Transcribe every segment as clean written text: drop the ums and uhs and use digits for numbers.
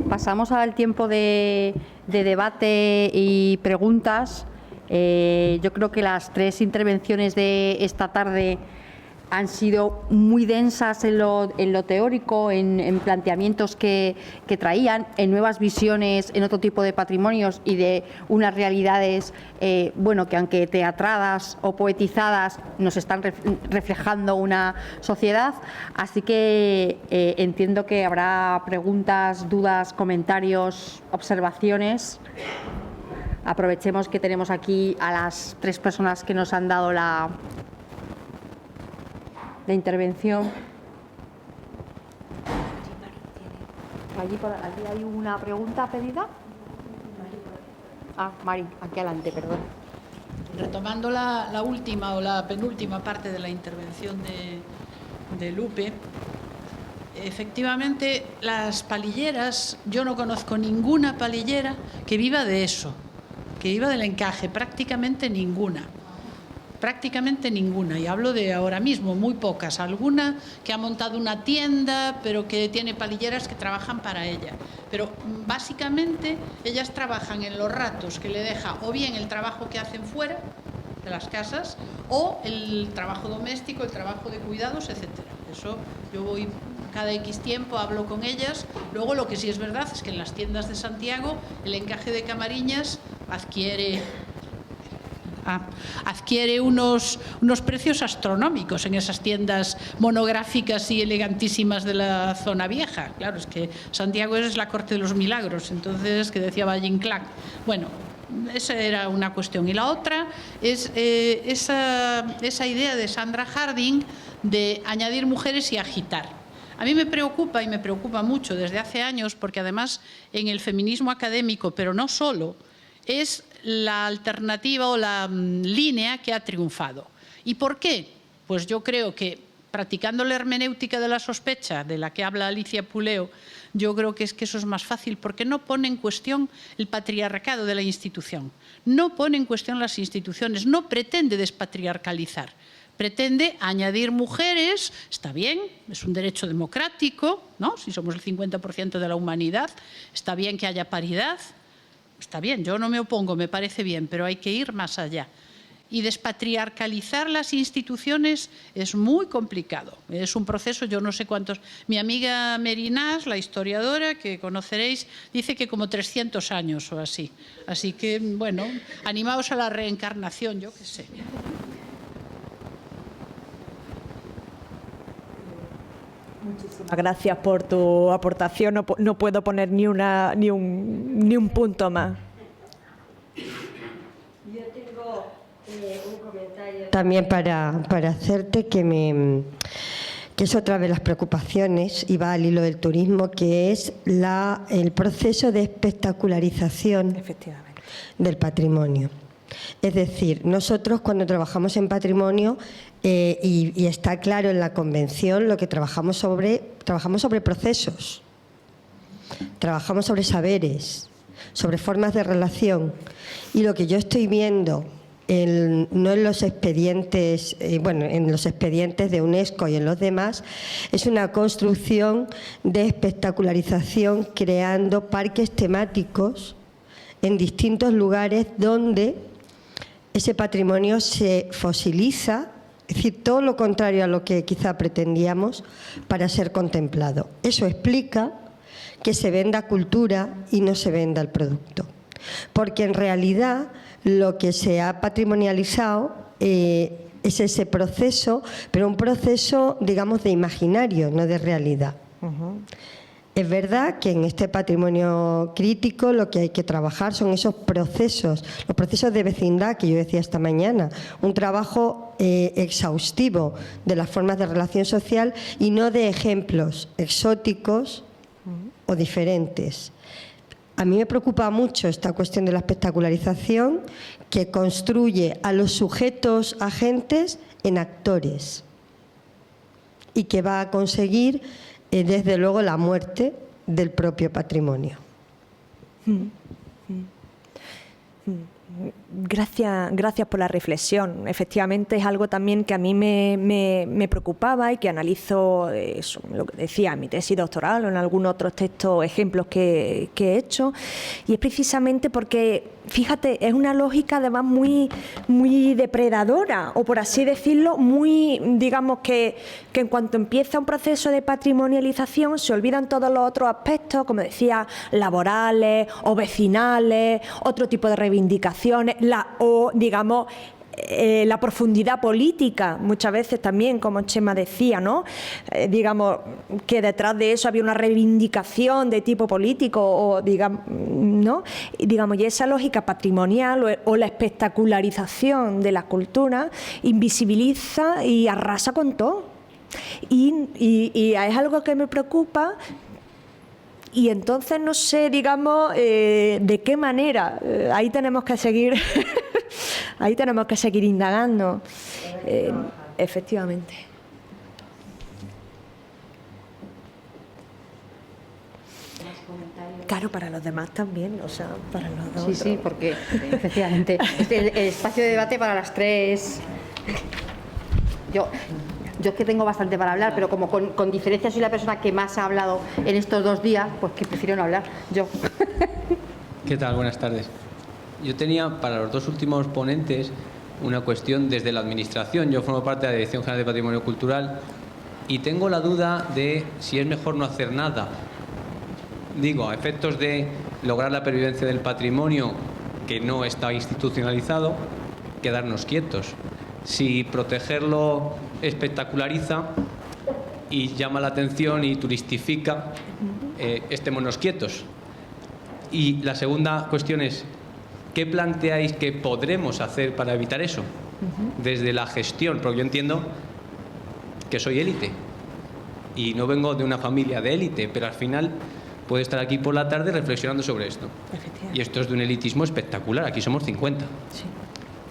Pasamos al tiempo de debate y preguntas. Yo creo que las tres intervenciones de esta tarde han sido muy densas en lo teórico, en planteamientos que traían, en nuevas visiones, en otro tipo de patrimonios y de unas realidades, bueno, que aunque teatradas o poetizadas, nos están reflejando una sociedad. Así que entiendo que habrá preguntas, dudas, comentarios, observaciones. Aprovechemos que tenemos aquí a las tres personas que nos han dado la intervención. Allí hay una pregunta pedida. Ah, Mari, aquí adelante, perdón. Retomando la última o la penúltima parte de la intervención de Lupe, efectivamente las palilleras, yo no conozco ninguna palillera que viva de eso, que viva del encaje, prácticamente ninguna. Prácticamente ninguna, y hablo de ahora mismo, muy pocas. Alguna que ha montado una tienda, pero que tiene palilleras que trabajan para ella. Pero básicamente ellas trabajan en los ratos que le deja o bien el trabajo que hacen fuera de las casas o el trabajo doméstico, el trabajo de cuidados, etcétera. Eso yo voy cada X tiempo, hablo con ellas. Luego lo que sí es verdad es que en las tiendas de Santiago el encaje de Camariñas adquiere unos precios astronómicos en esas tiendas monográficas y elegantísimas de la zona vieja. Claro, es que Santiago es la corte de los milagros, entonces, que decía Valle Inclán. Bueno, esa era una cuestión. Y la otra es esa idea de Sandra Harding de añadir mujeres y agitar. A mí me preocupa, y me preocupa mucho desde hace años, porque además en el feminismo académico, pero no solo, es la alternativa o la línea que ha triunfado. ¿Y por qué? Pues yo creo que practicando la hermenéutica de la sospecha, de la que habla Alicia Puleo, yo creo que eso es más fácil, porque no pone en cuestión el patriarcado de la institución, no pone en cuestión las instituciones, no pretende despatriarcalizar, pretende añadir mujeres. Está bien, es un derecho democrático, ¿no? Si somos el 50% de la humanidad, está bien que haya paridad. Está bien, yo no me opongo, me parece bien, pero hay que ir más allá. Y despatriarcalizar las instituciones es muy complicado. Es un proceso, yo no sé cuántos. Mi amiga Merinás, la historiadora, que conoceréis, dice que como 300 años o así. Así que, bueno, animaos a la reencarnación, yo qué sé. Muchísimas gracias por tu aportación. No puedo poner ni un punto más. Yo tengo un comentario también para hacerte que es otra de las preocupaciones, y va al hilo del turismo, que es el proceso de espectacularización del patrimonio. Es decir, nosotros cuando trabajamos en patrimonio, y está claro en la convención, lo que trabajamos sobre procesos, trabajamos sobre saberes, sobre formas de relación, y lo que yo estoy viendo no en los expedientes, en los expedientes de UNESCO y en los demás, es una construcción de espectacularización creando parques temáticos en distintos lugares donde ese patrimonio se fosiliza, es decir, todo lo contrario a lo que quizá pretendíamos, para ser contemplado. Eso explica que se venda cultura y no se venda el producto. Porque en realidad lo que se ha patrimonializado es ese proceso, pero un proceso, digamos, de imaginario, no de realidad. Es verdad que en este patrimonio crítico lo que hay que trabajar son esos procesos, los procesos de vecindad que yo decía esta mañana, un trabajo exhaustivo de las formas de relación social y no de ejemplos exóticos o diferentes. A mí me preocupa mucho esta cuestión de la espectacularización, que construye a los sujetos agentes en actores y que va a conseguir desde luego la muerte del propio patrimonio. Gracias por la reflexión. Efectivamente es algo también que a mí me preocupaba y que analizo, eso, lo que decía en mi tesis doctoral o en algunos otros textos, ejemplos que he hecho, y es precisamente porque, fíjate, es una lógica además muy depredadora, o por así decirlo, muy, digamos que en cuanto empieza un proceso de patrimonialización se olvidan todos los otros aspectos, como decía, laborales o vecinales, otro tipo de reivindicaciones, la profundidad política, muchas veces también, como Chema decía, ¿no? Digamos que detrás de eso había una reivindicación de tipo político, o digamos, ¿no? Y esa lógica patrimonial o la espectacularización de la cultura invisibiliza y arrasa con todo. Y es algo que me preocupa. Y entonces no sé, digamos, de qué manera. Ahí tenemos que seguir, ahí tenemos que seguir indagando. Efectivamente. Claro, para los demás también, o sea, para los otros. Sí, porque efectivamente el espacio de debate para las tres. Yo es que tengo bastante para hablar, pero como con diferencia soy la persona que más ha hablado en estos 2 días, pues que prefiero no hablar, yo. ¿Qué tal? Buenas tardes. Yo tenía para los 2 últimos ponentes una cuestión desde la Administración. Yo formo parte de la Dirección General de Patrimonio Cultural y tengo la duda de si es mejor no hacer nada. Digo, a efectos de lograr la pervivencia del patrimonio que no está institucionalizado, quedarnos quietos. Si protegerlo espectaculariza y llama la atención y turistifica, estémonos quietos. Y la segunda cuestión es, ¿qué planteáis que podremos hacer para evitar eso? Desde la gestión, porque yo entiendo que soy élite y no vengo de una familia de élite, pero al final puedo estar aquí por la tarde reflexionando sobre esto. Y esto es de un elitismo espectacular, aquí somos 50. Sí.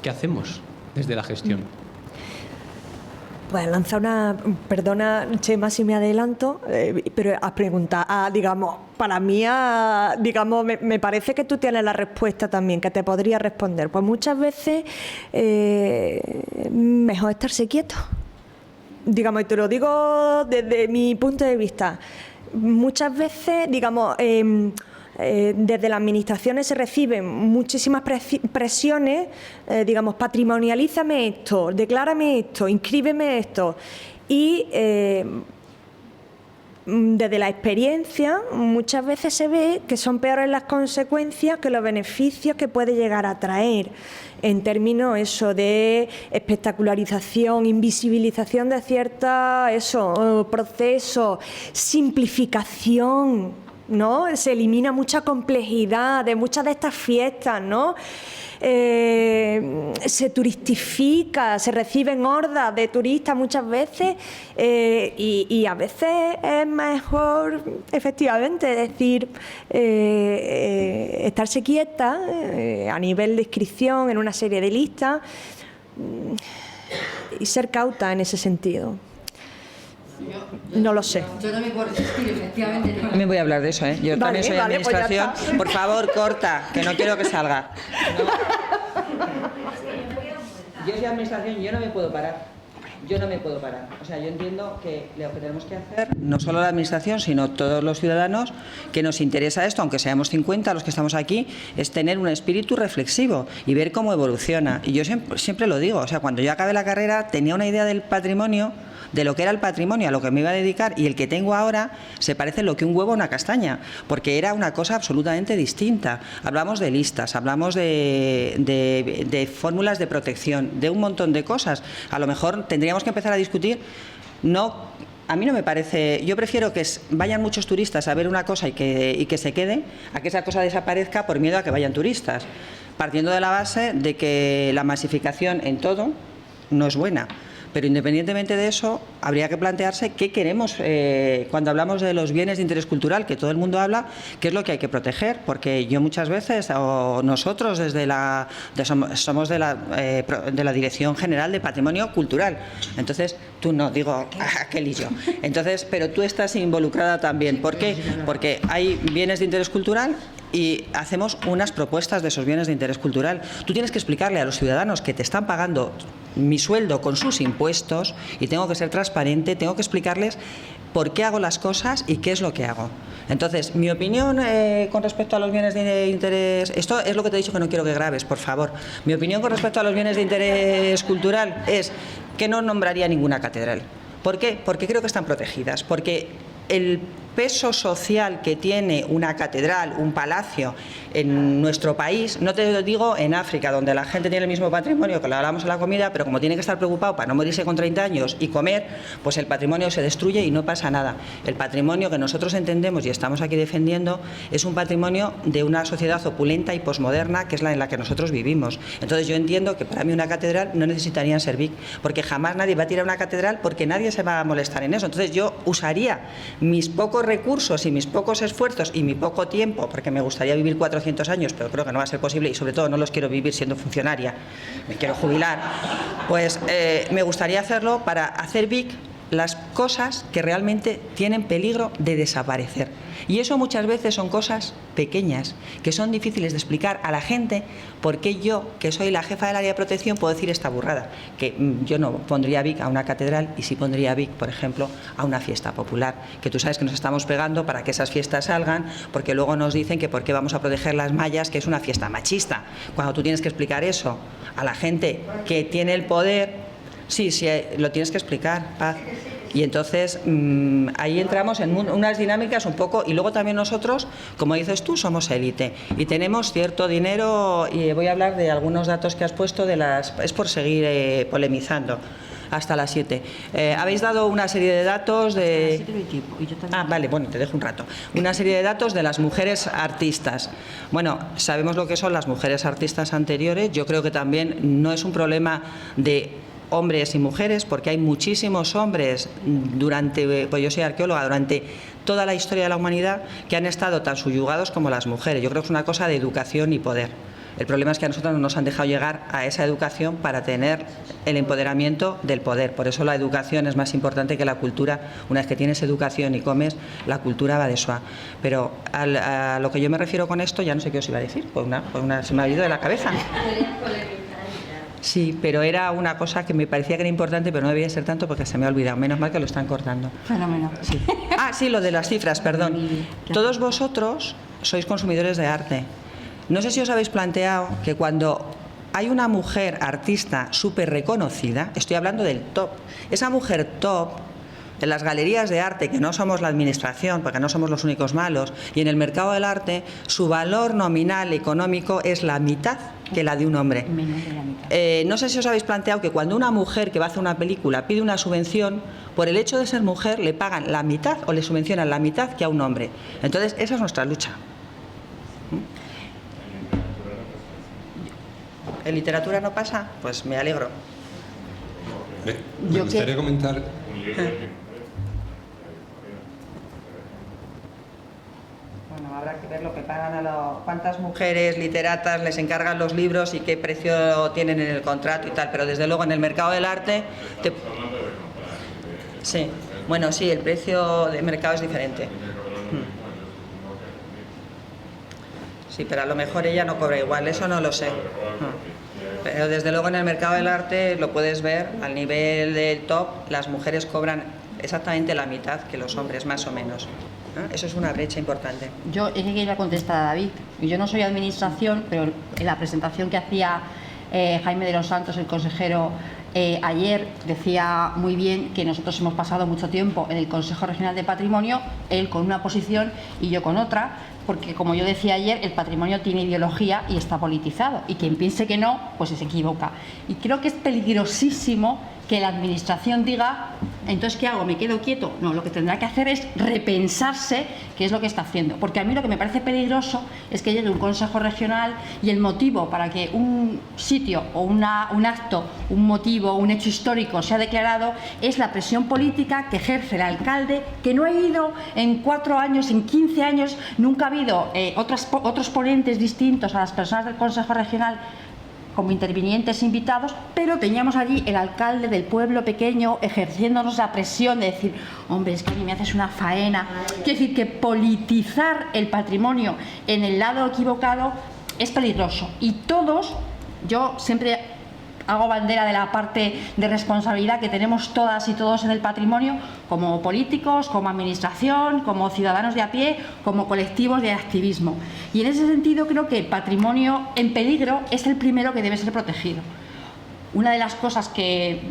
¿Qué hacemos desde la gestión? Pues lanzar una... Perdona, Chema, si me adelanto, pero a preguntar, digamos, para mí, digamos, me parece que tú tienes la respuesta también, que te podría responder. Pues muchas veces mejor estarse quieto. Digamos, y te lo digo desde mi punto de vista. Muchas veces, digamos... desde las administraciones se reciben muchísimas presiones, digamos, patrimonialízame esto, declárame esto, inscríbeme esto. Y desde la experiencia muchas veces se ve que son peores las consecuencias que los beneficios que puede llegar a traer, en términos eso de espectacularización, invisibilización de ciertos procesos, simplificación, ¿no? Se elimina mucha complejidad de muchas de estas fiestas, ¿no? Se turistifica, se reciben hordas de turistas muchas veces, y a veces es mejor, efectivamente, decir, estarse quieta a nivel de inscripción en una serie de listas y ser cauta en ese sentido. No lo sé. Yo no me puedo resistir, efectivamente. También voy a hablar de eso, ¿eh? Yo también soy pues administración. Por favor, corta, que no quiero que salga. Yo soy administración y yo no me puedo parar. Yo no me puedo parar. O sea, yo entiendo que lo que tenemos que hacer, no solo la administración, sino todos los ciudadanos, que nos interesa esto, aunque seamos 50 los que estamos aquí, es tener un espíritu reflexivo y ver cómo evoluciona. Y yo siempre lo digo, o sea, cuando yo acabé la carrera tenía una idea del patrimonio, de lo que era el patrimonio, a lo que me iba a dedicar, y el que tengo ahora se parece lo que un huevo a una castaña, porque era una cosa absolutamente distinta. Hablamos de listas, hablamos de fórmulas de protección, de un montón de cosas. A lo mejor tendríamos que empezar a discutir, a mí no me parece, yo prefiero que vayan muchos turistas a ver una cosa y que se queden, a que esa cosa desaparezca por miedo a que vayan turistas, partiendo de la base de que la masificación en todo no es buena. Pero independientemente de eso, habría que plantearse qué queremos cuando hablamos de los bienes de interés cultural, que todo el mundo habla, qué es lo que hay que proteger, porque yo muchas veces, o nosotros somos de la Dirección General de Patrimonio Cultural, entonces tú no, digo aquel y yo, entonces, pero tú estás involucrada también. ¿Por qué? Porque hay bienes de interés cultural y hacemos unas propuestas de esos bienes de interés cultural. Tú tienes que explicarle a los ciudadanos que te están pagando mi sueldo con sus impuestos, y tengo que ser transparente, tengo que explicarles por qué hago las cosas y qué es lo que hago. Entonces, mi opinión con respecto a los bienes de interés... Esto es lo que te he dicho que no quiero que grabes, por favor. Mi opinión con respecto a los bienes de interés cultural es que no nombraría ninguna catedral. ¿Por qué? Porque creo que están protegidas. Porque el peso social que tiene una catedral, un palacio en nuestro país, no te lo digo en África, donde la gente tiene el mismo patrimonio, que lo hablamos en la comida, pero como tiene que estar preocupado para no morirse con 30 años y comer, pues el patrimonio se destruye y no pasa nada. El patrimonio que nosotros entendemos y estamos aquí defendiendo es un patrimonio de una sociedad opulenta y posmoderna, que es la en la que nosotros vivimos. Entonces yo entiendo que para mí una catedral no necesitaría ser BIC, porque jamás nadie va a tirar una catedral, porque nadie se va a molestar en eso. Entonces yo usaría mis pocos recursos y mis pocos esfuerzos y mi poco tiempo, porque me gustaría vivir 400 años, pero creo que no va a ser posible, y sobre todo no los quiero vivir siendo funcionaria, me quiero jubilar, pues me gustaría hacerlo para hacer BIC las cosas que realmente tienen peligro de desaparecer. Y eso muchas veces son cosas pequeñas, que son difíciles de explicar a la gente, porque yo, que soy la jefa del área de protección, puedo decir esta burrada, que yo no pondría BIC a una catedral y sí pondría BIC, por ejemplo, a una fiesta popular, que tú sabes que nos estamos pegando para que esas fiestas salgan, porque luego nos dicen que por qué vamos a proteger las mallas, que es una fiesta machista. Cuando tú tienes que explicar eso a la gente que tiene el poder... Sí, lo tienes que explicar, Paz. Y entonces ahí entramos en unas dinámicas un poco, y luego también nosotros, como dices tú, somos élite y tenemos cierto dinero, y voy a hablar de algunos datos que has puesto, es por seguir polemizando hasta las 7. Habéis dado una serie de datos de... vale, bueno, te dejo un rato. Una serie de datos de las mujeres artistas. Bueno, sabemos lo que son las mujeres artistas anteriores. Yo creo que también no es un problema de hombres y mujeres, porque hay muchísimos hombres pues yo soy arqueóloga, durante toda la historia de la humanidad, que han estado tan subyugados como las mujeres. Yo creo que es una cosa de educación y poder. El problema es que a nosotros no nos han dejado llegar a esa educación para tener el empoderamiento del poder. Por eso la educación es más importante que la cultura. Una vez que tienes educación y comes, la cultura va de suave. Pero a lo que yo me refiero con esto, ya no sé qué os iba a decir, se me ha ido de la cabeza. Sí, pero era una cosa que me parecía que era importante, pero no debía ser tanto porque se me ha olvidado. Menos mal que lo están cortando. Fenómeno. Sí. Sí, lo de las cifras, perdón. Todos vosotros sois consumidores de arte. No sé si os habéis planteado que cuando hay una mujer artista súper reconocida, estoy hablando del top, esa mujer top, en las galerías de arte, que no somos la administración, porque no somos los únicos malos, y en el mercado del arte, su valor nominal económico es la mitad que la de un hombre. No sé si os habéis planteado que cuando una mujer que va a hacer una película pide una subvención, por el hecho de ser mujer le pagan la mitad o le subvencionan la mitad que a un hombre. Entonces, esa es nuestra lucha. ¿En literatura no pasa? Pues me alegro. Me gustaría comentar... Bueno, habrá que ver lo que pagan cuántas mujeres literatas les encargan los libros y qué precio tienen en el contrato y tal, pero desde luego en el mercado del arte... Sí, bueno, sí, el precio de mercado es diferente. Sí, pero a lo mejor ella no cobra igual, eso no lo sé. Pero desde luego en el mercado del arte lo puedes ver, al nivel del top, las mujeres cobran exactamente la mitad que los hombres, más o menos. Eso es una brecha importante. Yo es que quería contestar a David. Yo no soy administración, pero en la presentación que hacía Jaime de los Santos, el consejero, ayer, decía muy bien que nosotros hemos pasado mucho tiempo en el Consejo Regional de Patrimonio, él con una posición y yo con otra, porque como yo decía ayer, el patrimonio tiene ideología y está politizado, y quien piense que no, pues se equivoca. Y creo que es peligrosísimo que la administración diga, entonces ¿qué hago? ¿Me quedo quieto? No, lo que tendrá que hacer es repensarse qué es lo que está haciendo, porque a mí lo que me parece peligroso es que llegue un consejo regional y el motivo para que un sitio o un acto, un motivo, un hecho histórico sea declarado es la presión política que ejerce el alcalde, que no ha ido en 4 años, en 15 años, nunca ha habido otros ponentes distintos a las personas del consejo regional como intervinientes invitados, pero teníamos allí el alcalde del pueblo pequeño ejerciéndonos la presión de decir, hombre, es que a mí me haces una faena. Quiero decir que politizar el patrimonio en el lado equivocado es peligroso. Y todos, yo siempre hago bandera de la parte de responsabilidad que tenemos todas y todos en el patrimonio, como políticos, como administración, como ciudadanos de a pie, como colectivos de activismo. Y en ese sentido creo que el patrimonio en peligro es el primero que debe ser protegido. Una de las cosas que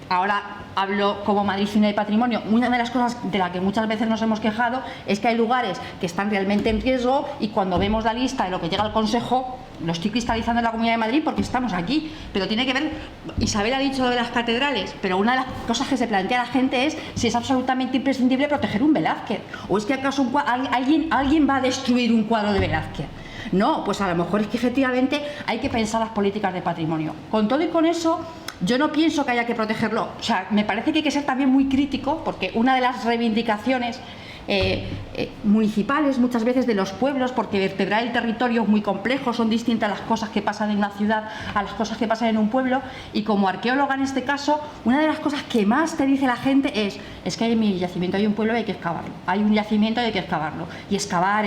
ahora hablo como madricina de patrimonio, una de las cosas de la que muchas veces nos hemos quejado es que hay lugares que están realmente en riesgo y cuando vemos la lista de lo que llega al Consejo, lo estoy cristalizando en la Comunidad de Madrid porque estamos aquí, pero tiene que ver, Isabel ha dicho lo de las catedrales, pero una de las cosas que se plantea la gente es si es absolutamente imprescindible proteger un Velázquez, o es que acaso alguien va a destruir un cuadro de Velázquez. No, pues a lo mejor es que efectivamente hay que pensar las políticas de patrimonio. Con todo y con eso, yo no pienso que haya que protegerlo. O sea, me parece que hay que ser también muy crítico, porque una de las reivindicaciones municipales muchas veces de los pueblos, porque vertebrar el territorio es muy complejo, son distintas las cosas que pasan en una ciudad a las cosas que pasan en un pueblo, y como arqueóloga en este caso, una de las cosas que más te dice la gente es que en mi yacimiento hay un pueblo y hay que excavarlo, hay un yacimiento y hay que excavarlo, y excavar,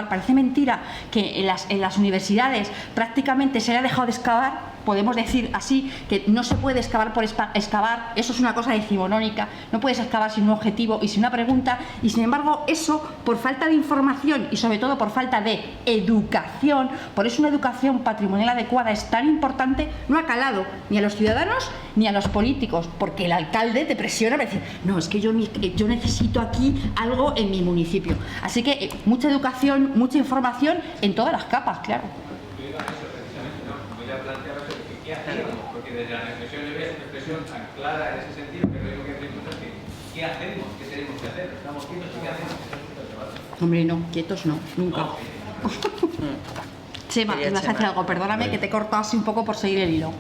parece mentira que en las universidades prácticamente se haya dejado de excavar. Podemos decir así que no se puede excavar por excavar, eso es una cosa decimonónica, no puedes excavar sin un objetivo y sin una pregunta, y sin embargo eso, por falta de información y sobre todo por falta de educación, por eso una educación patrimonial adecuada es tan importante, no ha calado ni a los ciudadanos ni a los políticos, porque el alcalde te presiona para decir, no, es que yo necesito aquí algo en mi municipio. Así que mucha educación, mucha información en todas las capas, claro. Porque desde la reflexión yo veo esa reflexión tan clara en ese sentido que lo que pregunto es que ¿qué hacemos? ¿Qué tenemos que hacer? ¿Estamos quietos? ¿Qué hacemos? Hombre, no, quietos no, nunca. Chema, ¿te vas a decir algo? Perdóname que te he cortado así un poco por seguir el hilo.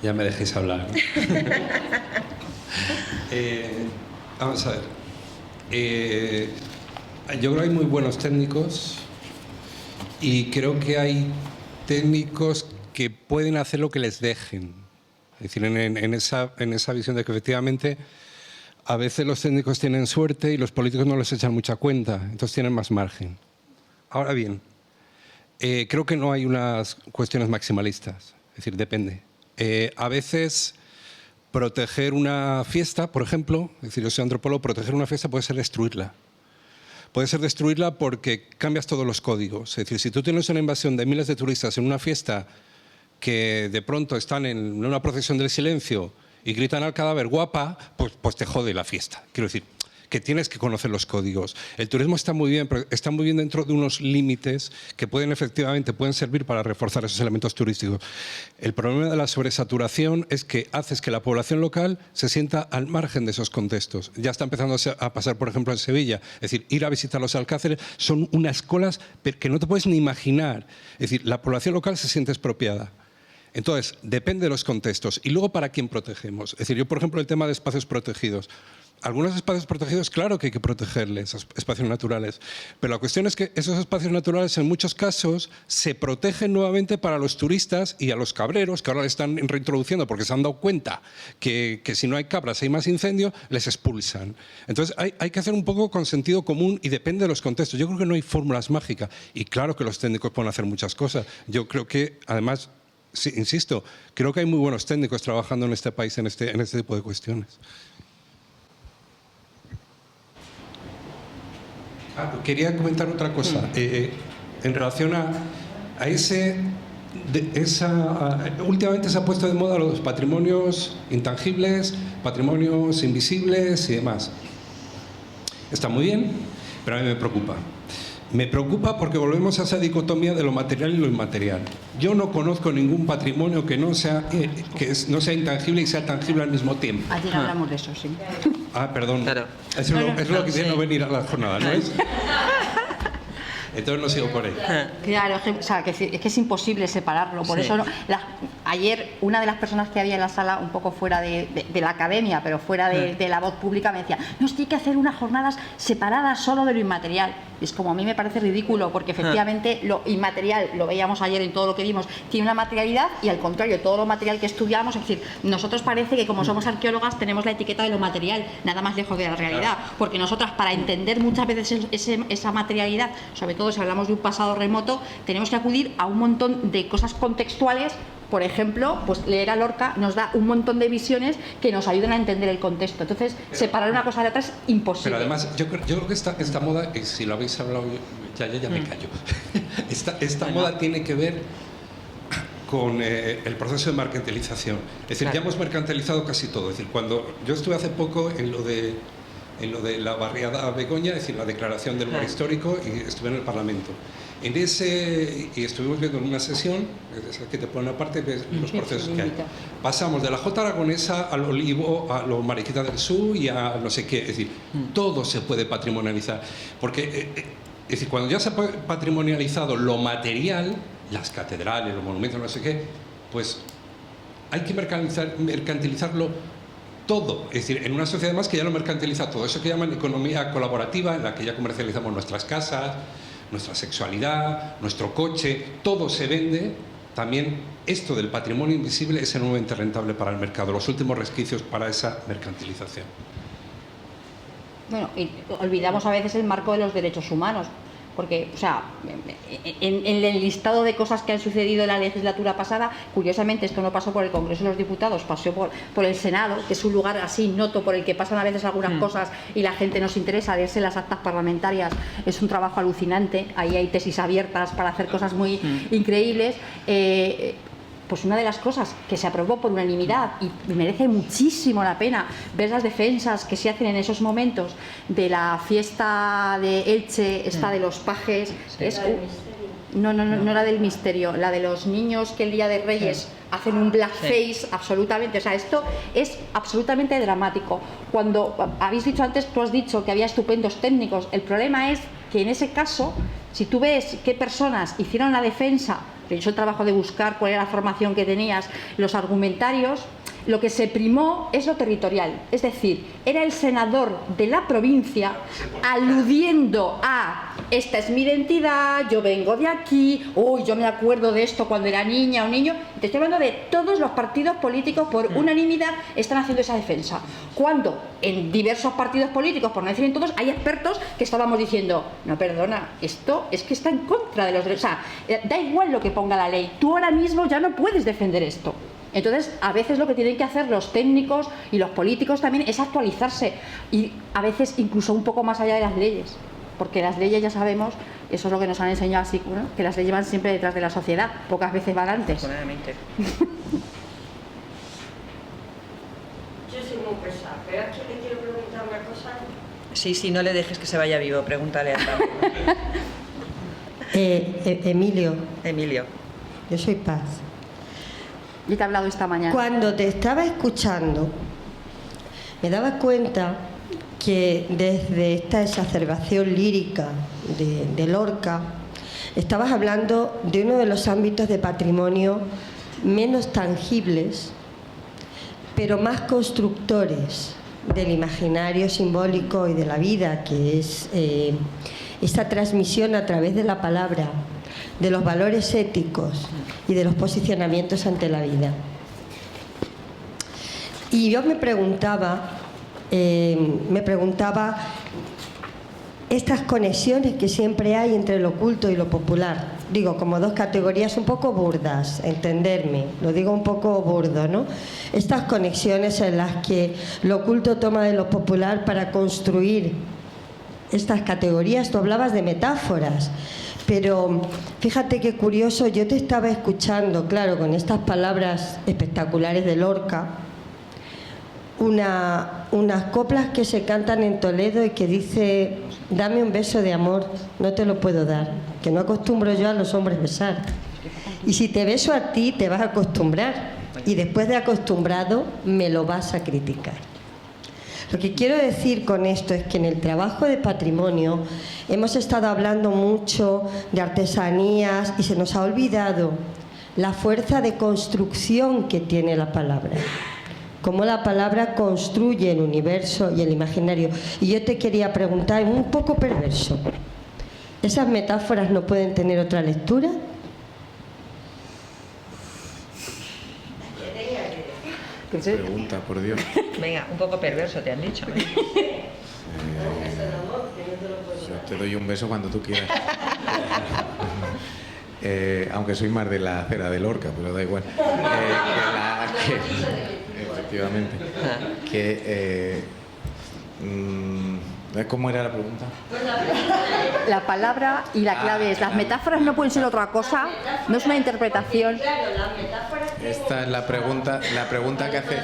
Ya me dejéis hablar. Vamos a ver. Yo creo que hay muy buenos técnicos y creo que hay técnicos que pueden hacer lo que les dejen. Es decir, en esa visión de que efectivamente a veces los técnicos tienen suerte y los políticos no les echan mucha cuenta, entonces tienen más margen. Ahora bien, creo que no hay unas cuestiones maximalistas, es decir, depende. A veces proteger una fiesta, por ejemplo, es decir, yo soy antropólogo, proteger una fiesta puede ser destruirla. Puede ser destruirla porque cambias todos los códigos. Es decir, si tú tienes una invasión de miles de turistas en una fiesta que de pronto están en una procesión del silencio y gritan al cadáver guapa, pues te jode la fiesta. Quiero decir, que tienes que conocer los códigos. El turismo está muy bien, pero está muy bien dentro de unos límites que pueden servir para reforzar esos elementos turísticos. El problema de la sobresaturación es que haces que la población local se sienta al margen de esos contextos. Ya está empezando a pasar, por ejemplo, en Sevilla. Es decir, ir a visitar los alcázares son unas colas que no te puedes ni imaginar. Es decir, la población local se siente expropiada. Entonces, depende de los contextos. Y luego, ¿para quién protegemos? Es decir, yo, por ejemplo, el tema de espacios protegidos. Algunos espacios protegidos, claro que hay que protegerles, espacios naturales. Pero la cuestión es que esos espacios naturales, en muchos casos, se protegen nuevamente para los turistas y a los cabreros, que ahora le están reintroduciendo porque se han dado cuenta que si no hay cabras hay más incendio, les expulsan. Entonces, hay que hacer un poco con sentido común y depende de los contextos. Yo creo que no hay fórmulas mágicas. Y claro que los técnicos pueden hacer muchas cosas. Yo creo que, además, sí, insisto, creo que hay muy buenos técnicos trabajando en este país en este tipo de cuestiones. Quería comentar otra cosa. En relación a últimamente se ha puesto de moda los patrimonios intangibles, patrimonios invisibles y demás. Está muy bien, pero a mí me preocupa. Me preocupa porque volvemos a esa dicotomía de lo material y lo inmaterial. Yo no conozco ningún patrimonio que no sea intangible y sea tangible al mismo tiempo. Ayer hablamos de eso, sí. Ah, perdón. Claro. Eso es lo que tiene no venir a la jornada, ¿no es? Entonces no sigo por ahí. Claro, es que es imposible separarlo. Por eso ayer una de las personas que había en la sala, un poco fuera de la academia, pero fuera de la voz pública, me decía, no, es que hay que hacer unas jornadas separadas solo de lo inmaterial. Es como, a mí me parece ridículo, porque efectivamente lo inmaterial, lo veíamos ayer en todo lo que vimos, tiene una materialidad, y al contrario, todo lo material que estudiamos, es decir, nosotros parece que como somos arqueólogas tenemos la etiqueta de lo material, nada más lejos de la realidad, porque nosotras, para entender muchas veces esa materialidad, sobre todo si hablamos de un pasado remoto, tenemos que acudir a un montón de cosas contextuales. Por ejemplo, pues leer a Lorca nos da un montón de visiones que nos ayudan a entender el contexto. Entonces, separar una cosa de otra es imposible. Pero además, yo creo que esta moda, y si lo habéis hablado, ya me callo. Esta moda tiene que ver con el proceso de mercantilización. Es decir, ya hemos mercantilizado casi todo. Es decir, cuando yo estuve hace poco en lo de la barriada Begoña, es decir, la declaración del lugar histórico, y estuve en el Parlamento. Y estuvimos viendo en una sesión, esa que te ponen aparte, ves los procesos que hay. Pasamos de la Jota Aragonesa al Olivo, a los Mariquita del Sur y a no sé qué. Es decir, todo se puede patrimonializar. Porque, es decir, cuando ya se ha patrimonializado lo material, las catedrales, los monumentos, no sé qué, pues hay que mercantilizarlo todo. Es decir, en una sociedad más que ya lo mercantiliza todo. Eso que llaman economía colaborativa, en la que ya comercializamos nuestras casas, nuestra sexualidad, nuestro coche, todo se vende. También esto del patrimonio invisible es enormemente rentable para el mercado, los últimos resquicios para esa mercantilización. Bueno, y olvidamos a veces el marco de los derechos humanos, porque, o sea, en el listado de cosas que han sucedido en la legislatura pasada, curiosamente esto no pasó por el Congreso de los Diputados, pasó por el Senado, que es un lugar así noto por el que pasan a veces algunas cosas y la gente nos interesa. Leerse las actas parlamentarias es un trabajo alucinante, ahí hay tesis abiertas para hacer cosas muy increíbles. Pues una de las cosas que se aprobó por unanimidad, y merece muchísimo la pena ver las defensas que se hacen en esos momentos de la fiesta de Elche, esta de los pajes, no la del misterio, la de los niños que el día de Reyes hacen un blackface, absolutamente, o sea, esto es absolutamente dramático. Cuando habéis dicho antes, tú has dicho que había estupendos técnicos, el problema es que en ese caso, si tú ves qué personas hicieron la defensa, he hecho el trabajo de buscar cuál era la formación que tenías, los argumentarios, lo que se primó es lo territorial, es decir, era el senador de la provincia aludiendo a esta es mi identidad, yo vengo de aquí, uy, yo me acuerdo de esto cuando era niña o niño. Te estoy hablando de todos los partidos políticos por unanimidad están haciendo esa defensa, cuando en diversos partidos políticos, por no decir en todos, hay expertos que estábamos diciendo, no, perdona, esto es que está en contra de los derechos, o sea, da igual lo que ponga la ley, tú ahora mismo ya no puedes defender esto. Entonces, a veces lo que tienen que hacer los técnicos y los políticos también es actualizarse, y a veces incluso un poco más allá de las leyes, porque las leyes, ya sabemos, eso es lo que nos han enseñado así, ¿no? Que las leyes van siempre detrás de la sociedad, pocas veces van antes. Yo soy muy pesada, pero aquí te quiero preguntar una cosa. Sí, no le dejes que se vaya vivo, pregúntale a Emilio. Yo soy Paz. Yo te he hablado esta mañana. Cuando te estaba escuchando, me daba cuenta que desde esta exacerbación lírica de Lorca, estabas hablando de uno de los ámbitos de patrimonio menos tangibles, pero más constructores del imaginario simbólico y de la vida, que es esta transmisión a través de la palabra, de los valores éticos y de los posicionamientos ante la vida. Y yo me preguntaba estas conexiones que siempre hay entre lo oculto y lo popular. Digo, como dos categorías un poco burdas, entenderme, lo digo un poco burdo, ¿no? Estas conexiones en las que lo oculto toma de lo popular para construir estas categorías. Tú hablabas de metáforas, pero fíjate qué curioso, yo te estaba escuchando, claro, con estas palabras espectaculares de Lorca, unas coplas que se cantan en Toledo y que dice, dame un beso de amor, no te lo puedo dar, que no acostumbro yo a los hombres besar. Y si te beso a ti, te vas a acostumbrar, y después de acostumbrado, me lo vas a criticar. Lo que quiero decir con esto es que en el trabajo de patrimonio hemos estado hablando mucho de artesanías y se nos ha olvidado la fuerza de construcción que tiene la palabra, cómo la palabra construye el universo y el imaginario. Y yo te quería preguntar, un poco perverso, ¿Esas metáforas no pueden tener otra lectura? Pregunta, por Dios. Venga, un poco perverso te han dicho. Yo te doy un beso cuando tú quieras. Aunque soy más de la cera de Lorca, pero da igual. Efectivamente. ¿Cómo era la pregunta? La palabra y la clave es, las metáforas no pueden ser otra cosa, no es una interpretación. Esta es la pregunta que hace...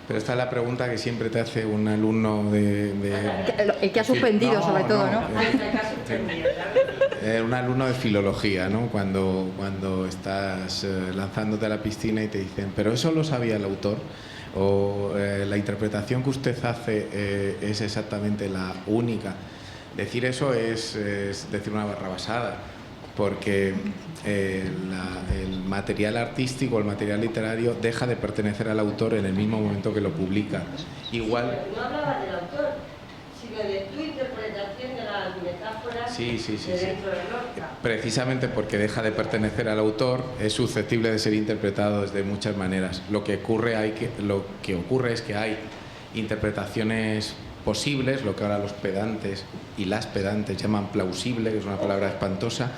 Pero esta es la pregunta que siempre te hace un alumno El que ha suspendido, sobre todo, ¿no? Un alumno de filología, ¿no? Cuando estás lanzándote a la piscina y te dicen, pero eso lo sabía el autor, o la interpretación que usted hace es exactamente la única. Decir eso es decir una barrabasada, porque el material artístico, el material literario deja de pertenecer al autor en el mismo momento que lo publica. Igual. No hablaba del autor, sino de tu interpretación de las metáforas Sí. dentro de Lorca. Precisamente porque deja de pertenecer al autor, es susceptible de ser interpretado de muchas maneras. Lo que ocurre es que hay interpretaciones posibles, lo que ahora los pedantes y las pedantes llaman plausible, que es una palabra espantosa,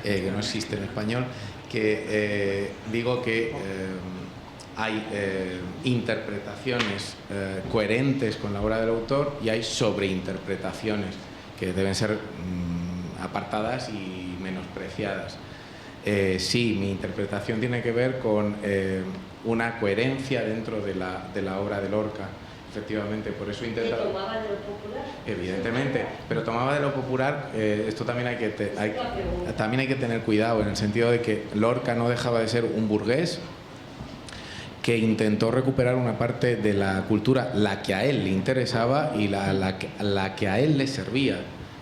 que no existe en español, que digo que hay interpretaciones coherentes con la obra del autor y hay sobreinterpretaciones que deben ser apartadas y menospreciadas. Sí, mi interpretación tiene que ver con una coherencia dentro de la obra de Lorca. Efectivamente, por eso he intentado... ¿Que tomaba de lo popular? Evidentemente, pero tomaba de lo popular, esto también hay que tener cuidado, en el sentido de que Lorca no dejaba de ser un burgués que intentó recuperar una parte de la cultura, la que a él le interesaba y la que a él le servía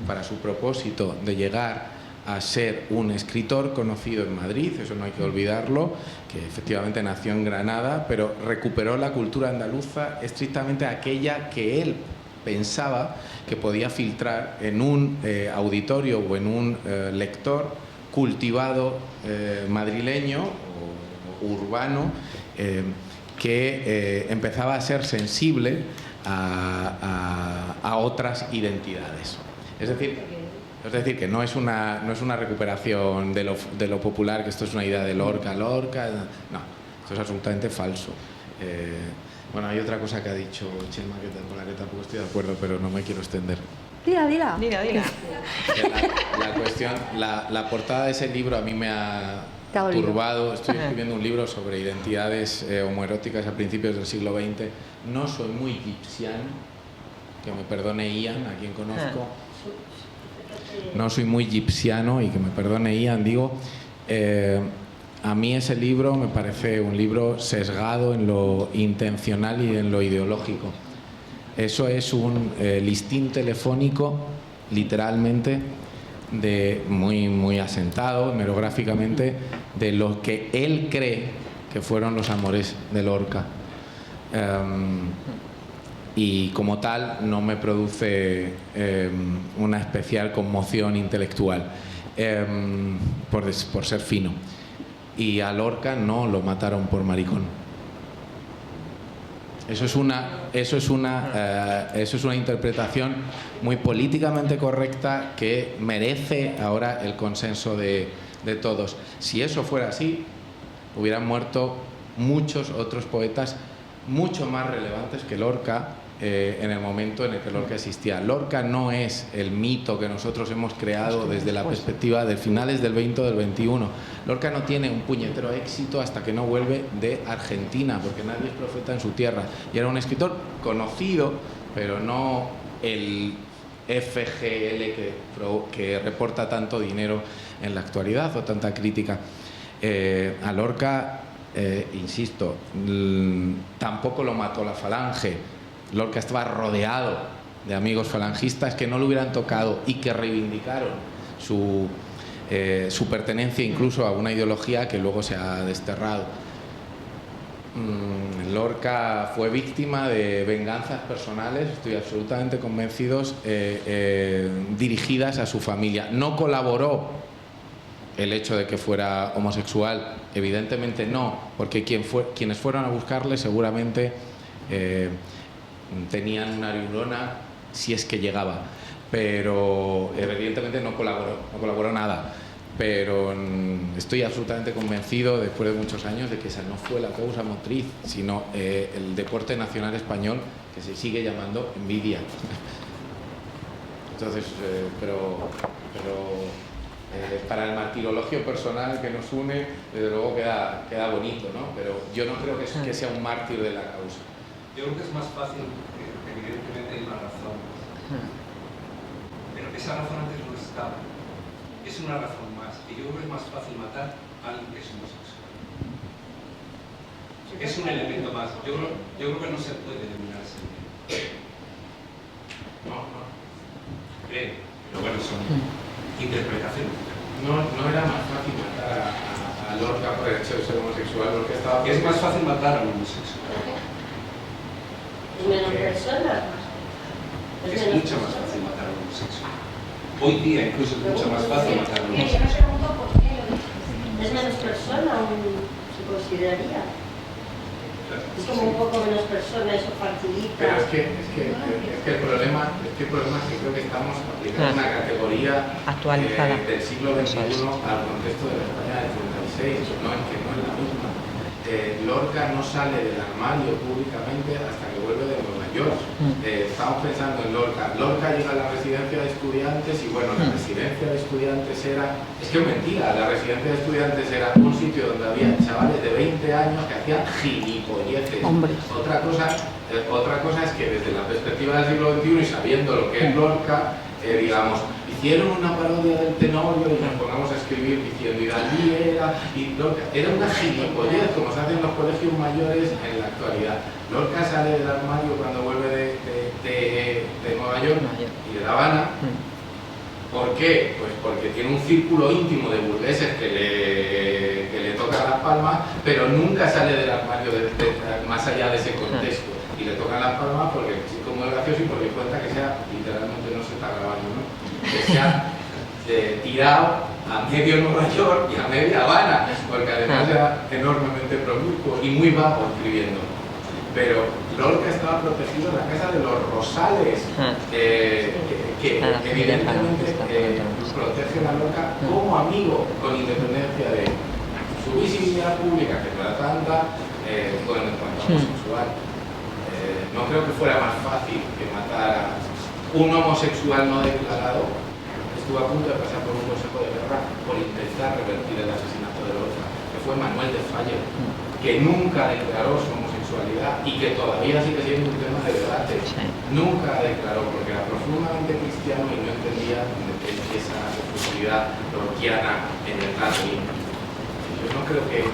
para su propósito de llegar a ser un escritor conocido en Madrid, eso no hay que olvidarlo, que efectivamente nació en Granada, pero recuperó la cultura andaluza, estrictamente aquella que él pensaba que podía filtrar en un auditorio o en un lector cultivado madrileño o urbano, que empezaba a ser sensible a otras identidades. Es decir, que no es una recuperación de lo popular, que esto es una idea de Lorca, no, esto es absolutamente falso. Bueno, hay otra cosa que ha dicho Chema con la que tampoco estoy de acuerdo, pero no me quiero extender. Dila. La cuestión, la portada de ese libro a mí me ha turbado. Estoy escribiendo un libro sobre identidades homoeróticas a principios del siglo XX. No soy muy gipsiano, que me perdone Ian, a quien conozco. No soy muy gipsiano y que me perdone Ian, digo. A mí ese libro me parece un libro sesgado en lo intencional y en lo ideológico. Eso es un listín telefónico, literalmente, muy asentado, hemerográficamente, de lo que él cree que fueron los amores de Lorca. Y como tal no me produce una especial conmoción intelectual, por ser fino. Y a Lorca no lo mataron por maricón. Eso es una interpretación muy políticamente correcta que merece ahora el consenso de todos. Si eso fuera así, hubieran muerto muchos otros poetas mucho más relevantes que Lorca en el momento en el que Lorca existía. Lorca no es el mito que nosotros hemos creado desde la perspectiva de finales del 20 o del 21. Lorca no tiene un puñetero éxito hasta que no vuelve de Argentina, porque nadie es profeta en su tierra. Y era un escritor conocido, pero no el FGL que reporta tanto dinero en la actualidad o tanta crítica. A Lorca, insisto, tampoco lo mató la Falange. Lorca estaba rodeado de amigos falangistas que no lo hubieran tocado y que reivindicaron su pertenencia incluso a una ideología que luego se ha desterrado. Lorca fue víctima de venganzas personales, estoy absolutamente convencido, dirigidas a su familia. No colaboró el hecho de que fuera homosexual, evidentemente no, porque quienes fueron a buscarle seguramente tenían una neurona, si es que llegaba, pero evidentemente no colaboró nada. Pero estoy absolutamente convencido, después de muchos años, de que esa no fue la causa motriz, sino el deporte nacional español, que se sigue llamando envidia. Entonces, para el martirologio personal que nos une, desde luego queda bonito, ¿no? Pero yo no creo que sea un mártir de la causa. Yo creo que es más fácil, evidentemente hay una razón, pero esa razón antes no estaba. Es una razón más, y yo creo que es más fácil matar a alguien que es homosexual. Es un elemento más. Yo creo que no se puede eliminar ese elemento. No. Pero bueno, son interpretaciones. No era más fácil matar a Lorca por el hecho de ser homosexual, porque estaba... Es más fácil matar a un homosexual. Es menos persona. Es mucho más fácil matar a un homosexual. Hoy día incluso es mucho más fácil matar a un homosexual. Yo me pregunto por qué lo dices. Es menos persona, se consideraría. Es como un poco menos persona, eso facilita. Pero es que el problema es que creo que estamos aplicando una categoría actualizada del siglo XXI al contexto de la España del 36, no es que no es la misma. Lorca no sale del armario públicamente hasta que vuelve de Nueva York. Estamos pensando en Lorca. Lorca llega a la residencia de estudiantes y bueno, la residencia de estudiantes era... Es que es mentira, la residencia de estudiantes era un sitio donde había chavales de 20 años que hacían gilipolleces. Otra cosa es que desde la perspectiva del siglo XXI y sabiendo lo que es Lorca, digamos, hicieron una parodia del Tenorio y nos pongamos a escribir diciendo y Dalí era una gilipollez como se hace en los colegios mayores en la actualidad. Lorca sale del armario cuando vuelve de Nueva York y de La Habana. ¿Por qué? Pues porque tiene un círculo íntimo de burgueses que le tocan las palmas, pero nunca sale del armario más allá de ese contexto. Y le tocan las palmas porque es como gracioso y porque cuenta que sea, literalmente no se está grabando, ¿no? Que se ha tirado a medio Nueva York y a media Habana, porque además era enormemente promiscuo y muy vago escribiendo. Pero Lorca estaba protegido en la casa de los Rosales, que evidentemente protege a Lorca como amigo, con independencia de su visibilidad pública, que no era tanta, con el cuanto homosexual. No creo que fuera más fácil que matar a un homosexual no declarado. Estuvo a punto de pasar por un consejo de guerra por intentar revertir el asesinato de Lorca, que fue Manuel de Falla, que nunca declaró su homosexualidad y que todavía sigue siendo un tema de debate. Nunca declaró porque era profundamente cristiano y no entendía esa sexualidad lorquiana en el trato íntimo. Yo no creo que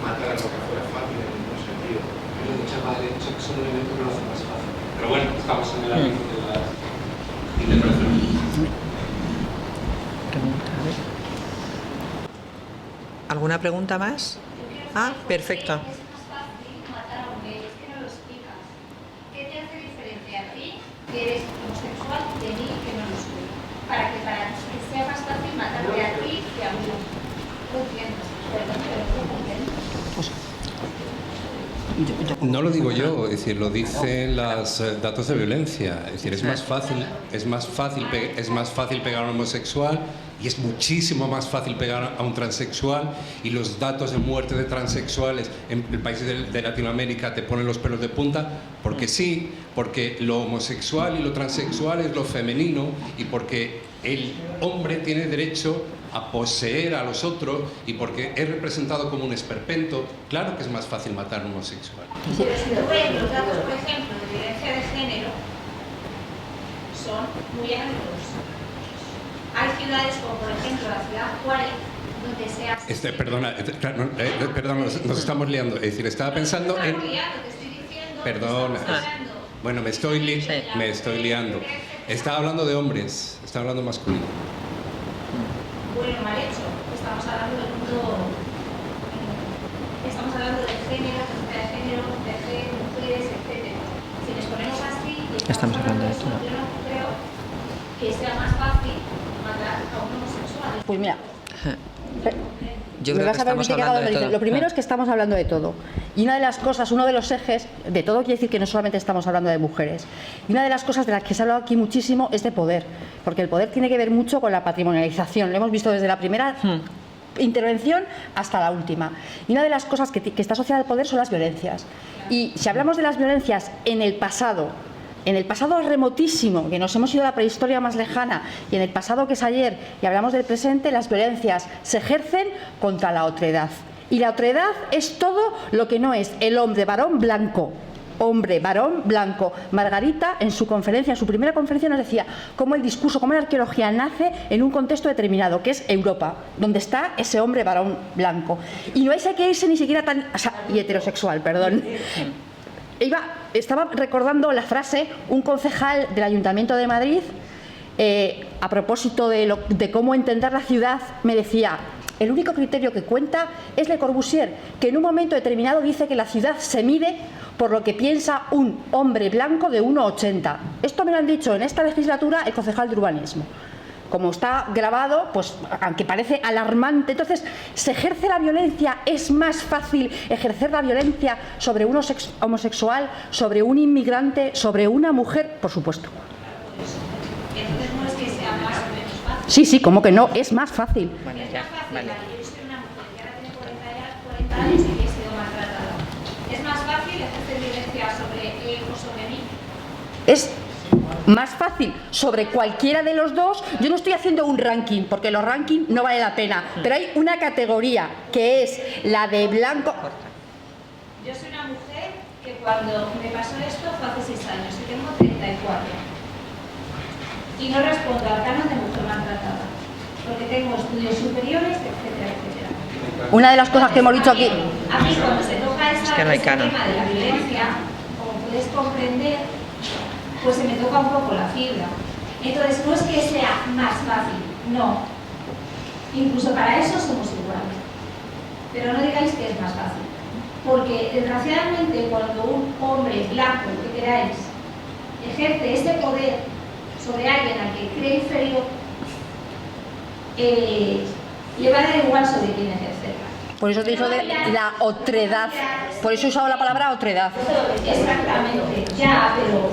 matar a Lorca fuera fácil en ningún sentido. Pero muchas madres son un elemento que lo hace más fácil. Pero bueno, estamos en el ámbito de la interpretación. ¿Alguna pregunta más? Ah, perfecto. Es más fácil matar a un gay, es que no lo explicas. ¿Qué te hace diferente a ti, que eres homosexual, de mí, que no lo soy? Para que sea más fácil matarte a ti que a mí. No entiendo. Perdón, pero no lo entiendo. No lo digo yo, es decir, lo dicen los datos de violencia. Es decir, es más fácil pegar a un homosexual y es muchísimo más fácil pegar a un transexual, y los datos de muerte de transexuales en países de Latinoamérica te ponen los pelos de punta, porque sí, porque lo homosexual y lo transexual es lo femenino y porque el hombre tiene derecho a poseer a los otros y porque es representado como un esperpento. Claro que es más fácil matar a un homosexual. Pero si tú ves los datos, por ejemplo, de violencia de género, son muy altos. Hay ciudades como, por ejemplo, la ciudad Juárez, donde se hace... Perdona, nos estamos liando. Es decir, estaba pensando en... Perdona. Bueno, me estoy liando. Estaba hablando de hombres, estaba hablando masculino. Bueno, mal hecho. Estamos hablando del mundo... Estamos hablando del género, Estamos hablando de todo. Yo no creo que sea más fácil matar a un homosexual. Pues mira, Yo me creo vas que a estamos permitir que haga hablando dos de narices. todo. Lo primero es que estamos hablando de todo. Y una de las cosas, uno de los ejes de todo quiere decir que no solamente estamos hablando de mujeres. Y una de las cosas de las que se ha hablado aquí muchísimo es de poder. Porque el poder tiene que ver mucho con la patrimonialización. Lo hemos visto desde la primera intervención hasta la última. Y una de las cosas que está asociada al poder son las violencias. Y si hablamos de las violencias en el pasado remotísimo, que nos hemos ido a la prehistoria más lejana, y en el pasado que es ayer, y hablamos del presente, las violencias se ejercen contra la otredad. Y la otredad es todo lo que no es el hombre varón blanco. Hombre, varón, blanco. Margarita, en su conferencia, en su primera conferencia, nos decía cómo el discurso, cómo la arqueología nace en un contexto determinado, que es Europa, donde está ese hombre, varón, blanco. Y no hay que irse ni siquiera tan... O sea, y heterosexual, perdón. Estaba recordando la frase, un concejal del Ayuntamiento de Madrid, a propósito de cómo entender la ciudad, me decía: el único criterio que cuenta es Le Corbusier, que en un momento determinado dice que la ciudad se mide por lo que piensa un hombre blanco de 1,80. Esto me lo han dicho en esta legislatura el concejal de urbanismo. Como está grabado, pues aunque parece alarmante, entonces se ejerce la violencia, es más fácil ejercer la violencia sobre un homosexual, sobre un inmigrante, sobre una mujer, por supuesto. Entonces no es que sea más o menos fácil. Sí, como que no, es más fácil. Bueno, Es ya, más fácil, vale. yo soy una mujer que ahora tiene 40 años y que he sido maltratada. Es más fácil ejercer violencia sobre él o sobre mí. Es más fácil sobre cualquiera de los dos. Yo no estoy haciendo un ranking, porque los rankings no vale la pena, pero hay una categoría que es la de blanco. Yo soy una mujer que cuando me pasó esto fue hace 6 años y tengo 34. Y no respondo al canon de mujer maltratada, porque tengo estudios superiores, etcétera, etcétera. Una de las cosas que hemos dicho aquí. A mí cuando se toca que no hay ese canon. tema de la violencia, como puedes comprender, pues se me toca un poco la fibra. Entonces no es que sea más fácil, no. Incluso para eso somos iguales. Pero no digáis que es más fácil. Porque desgraciadamente cuando un hombre blanco, que queráis, ejerce ese poder sobre alguien al que cree inferior, le va a dar igual sobre quién ejercerla. Por eso te digo de la otredad. Por eso he usado la palabra otredad. Exactamente, ya, pero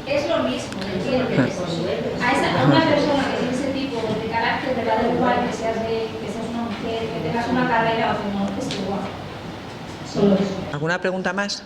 es lo mismo, ¿entiendes? A una persona que tiene ese tipo de carácter le va a dar igual que seas gay, que seas una mujer, que tengas una carrera o que no, es igual. Solo eso. ¿Alguna pregunta más?